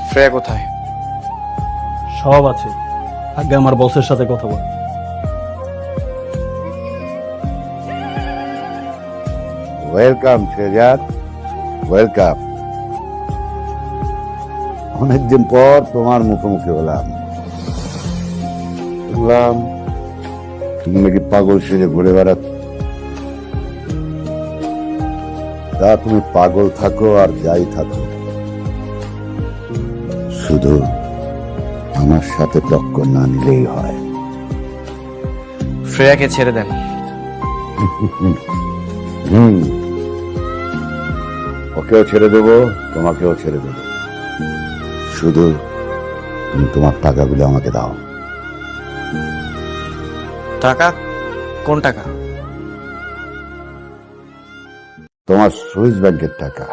শ্রেয়া কোথায়? সব আছে, আগে আমার বসের সাথে কথা বল। Welcome Shehzad, welcome. অনেকদিন পর তোমার মুখোমুখি হলাম। শুনলাম তুমি নাকি পাগল সেজে ঘুরে বেড়াচ্ছ। তা তুমি পাগল থাকো আর যাই থাকো, শুধু আমার সাথে টক্কর না নিলেই হয়। শ্রেয়াকে ছেড়ে দেন। হুম, ওকেও ছেড়ে দেবো, তোমাকেও ছেড়ে দেবো, শুধু তুমি তোমার টাকাগুলো আমাকে দাও। টাকা? কোন টাকা? তোমার সুইস ব্যাংকের টাকা।